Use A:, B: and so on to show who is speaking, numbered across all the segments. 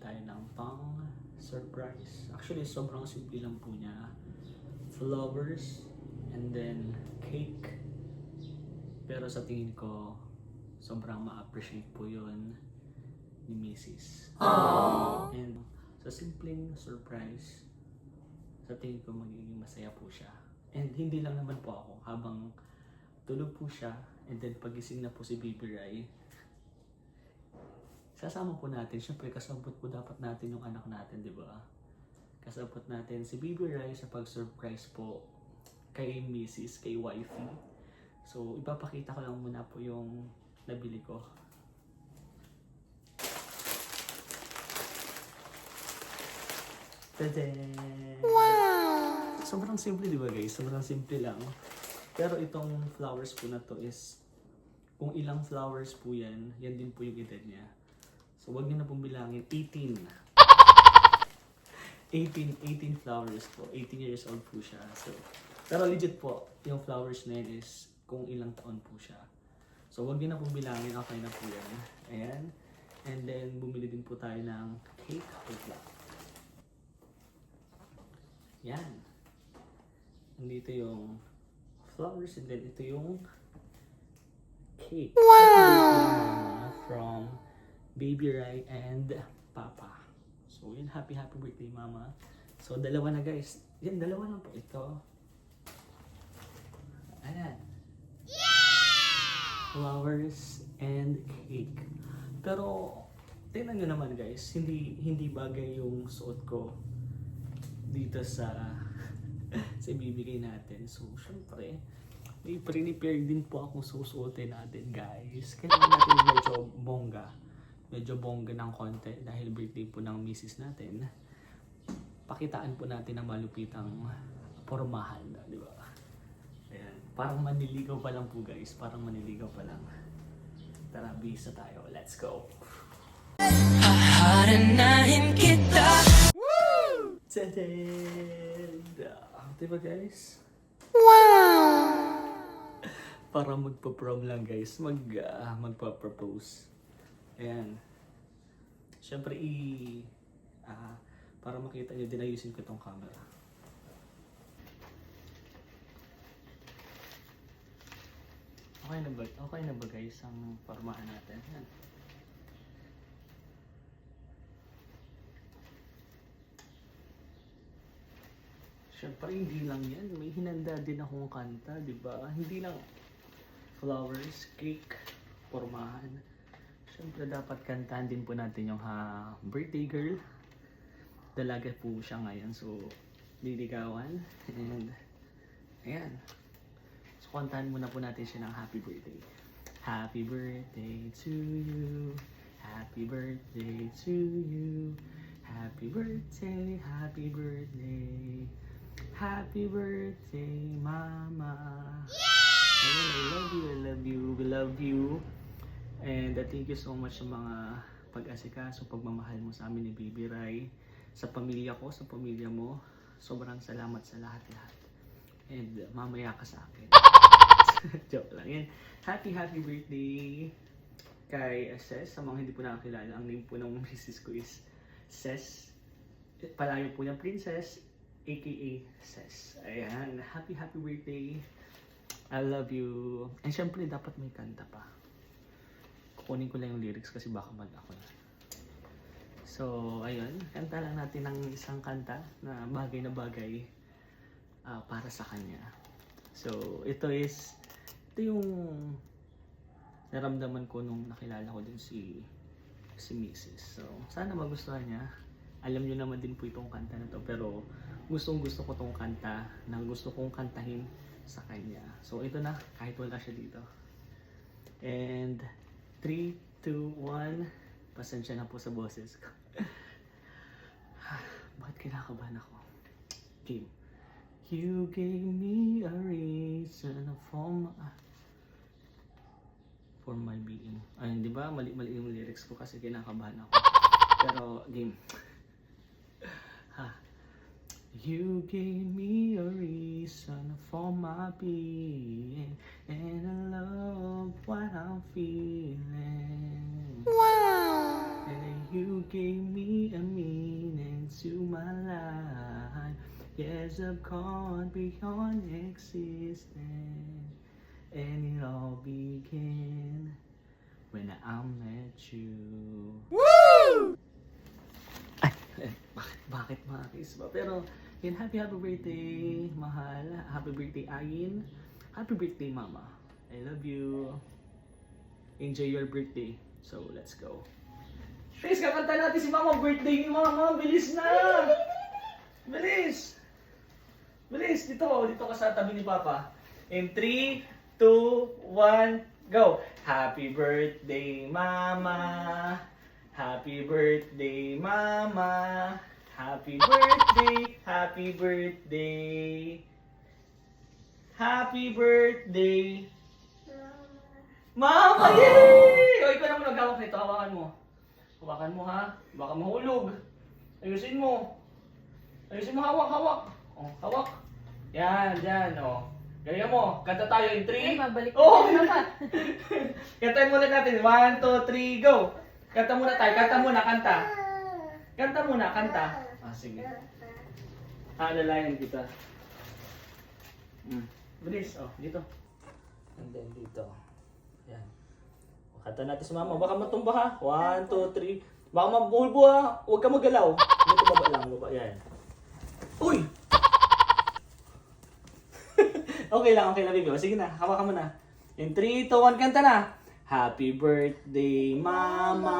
A: tayo ng pang surprise. Actually, sobrang simple lang po niya. Flowers and then cake. Pero sa tingin ko, sobrang ma-appreciate po yun ni Mrs. And sa simpleng surprise, sa tingin ko magiging masaya po siya. And hindi lang naman po ako, habang tulog po siya, and then pagising na po si Baby Rai, sasama po natin. Siyempre, kasabot po dapat natin yung anak natin, di ba? Kasabot natin si Baby Rai sa pag-surprise po kay Mrs., kay Wifey. So, ipapakita ko lang muna po yung nabili ko. Tadaan! Wow! Sobrang simple, di ba guys? Sobrang simple lang. Pero itong flowers po na to is, kung ilang flowers po yan, yan din po yung edad niya. So, wag niyo na pong bilangin. 18 flowers po. 18 years old po siya. So, pero legit po, yung flowers na yun is kung ilang taon po siya. So, wag niyo na pong bilangin. Okay na po yan. Ayan. And then, bumili din po tayo ng cake. Wait lang. Yan. Nandito yung flowers and then ito yung cake. Wow! From Baby Rai and Papa. So, yun. Happy birthday, Mama. So, dalawa na guys. Yan, dalawa lang po ito. Ayan. Flowers and cake. Pero, tingnan nyo naman guys, hindi bagay yung suot ko dito sa sa ibibigay natin. So, syempre, may prepare din po akong susuotin natin guys. Kailangan natin medyo bongga ng konti dahil birthday po ng misis natin. Pakitaan po natin ang malupitang pormahan, di ba? Ayan, parang maniligaw pa lang po guys, parang maniligaw pa lang. Tara, bisa tayo. Let's go! Haharanahin kita! Woo! Tadaan! Diba guys? Wow! Para magpa-prom lang guys, magpa-propose. Ayan. Siyempre para makita nyo din, ayusin ko tong camera. Okay na ba guys ang formahan natin? Ayan. Siyempre, hindi lang yan. May hinanda din akong kanta, di ba? Hindi lang flowers, cake, pormahan. Siyempre, dapat kantahan din po natin yung birthday girl. Dalaga po siya ngayon, so liligawan. And, ayan. So, kantahan muna po natin siya ng happy birthday. Happy birthday to you. Happy birthday to you. Happy birthday, happy birthday. Happy birthday, Mama. Yeah! Ayun, I love you, we love you. And thank you so much sa mga pag-asikaso, pagmamahal mo sa amin ni Baby Rai. Sa pamilya ko, sa pamilya mo. Sobrang salamat sa lahat-lahat. And mamaya ka sa akin. Joke lang yan. Happy birthday kay Ses. Sa mga hindi po nakakilala, ang name po ng misis ko is Ses. Palayo po niyang princess, aka Ses. Ayan, happy birthday. I love you. And syempre, dapat may kanta pa. Kukunin ko lang yung lyrics kasi baka ako na. So, ayun. Kanta lang natin ng isang kanta na bagay para sa kanya. So, ito yung naramdaman ko nung nakilala ko din si Mrs. So, sana magustuhan niya. Alam niyo naman din po itong kanta na to, pero gusto ko tong kanta na gusto kong kantahin sa kanya. So, ito na, kahit wala siya dito. And 3, 2, 1, pasensya na po sa boses ko. Bakit kinakabahan ako? Game. You gave me a reason for my being. Ayun, di ba? Mali yung lyrics ko kasi kinakabahan ako. Pero, game. You gave me a reason for my being, and I love what I'm feeling. Wow! And You gave me a meaning to my life. Yes, I've gone beyond existence. And it all began when I met you. Woo! Ay, bakit mga kiss ba? Pero, yun, happy birthday, mahal. Happy birthday, Ayin. Happy birthday, Mama. I love you. Enjoy your birthday. So, let's go. Please, kakanta natin si Mama. Birthday ni Mama. Bilis na! Bilis! Bilis! Dito ka sa tabi ni Papa. In 3, 2, 1, go! Happy birthday, Mama! Happy birthday, Mama! Happy birthday! Happy birthday! Happy birthday! Mama! Yay! O, ikaw naman naghawak nito. Hawakan mo. Hawakan mo, ha? Baka mahulog. Ayusin mo. Ayusin mo, hawak. O, hawak. Yan, dyan, o. Ganyan mo. Kanta tayo in 3.
B: Mabalik
A: Oh!
B: ka naman.
A: Kantahin muna natin. 1, 2, 3, go! Kanta muna tayo. Kanta muna, kanta. Kanta muna, kanta. Ah, sige. Alalayan kita. Bilis. Oh, dito. And then dito. Yan. Kanta natin sa Mama. Baka matumba, ha? 1, 2, 3. Baka mabulbo, ha? Huwag ka magalaw. Dito baba lang. Baba. Yan. Uy! Okay lang, baby. Sige na, hawakan mo na. In 3, 2, 1, kanta na. Happy birthday, Mama.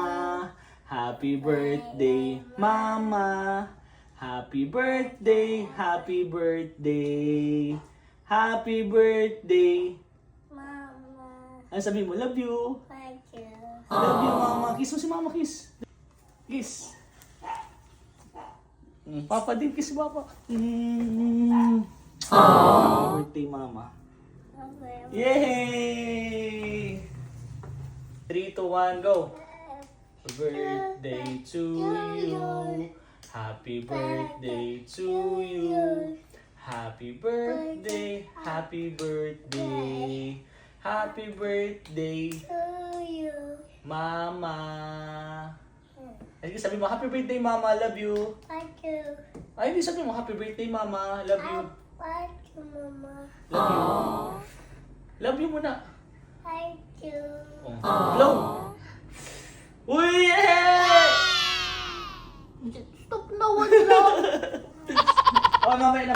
A: Happy birthday, Mama. Happy birthday, happy birthday. Happy birthday.
B: Mama,
A: Ano sabihin mo? Love you.
B: thank you.
A: Love you, Mama. Kiss mo si Mama, kiss. Kiss. Papa din, kiss Papa. Happy birthday, Mama.
B: Okay.
A: Yay! 3, 2, 1, go! Happy birthday to you. Happy birthday to you. Happy birthday, happy birthday. Happy birthday,
B: To you.
A: Mama. Ay, sabi mo, happy birthday, Mama, love you.
B: Thank you.
A: Ay, hindi sabi mo, happy birthday, Mama, love you.
B: Thank you, Mama.
A: Love you. Love you muna.
B: Thank you.
A: Oh. Blow. Uy! Yeah!
B: Stop na, wag lang.
A: Oh, mamaya na.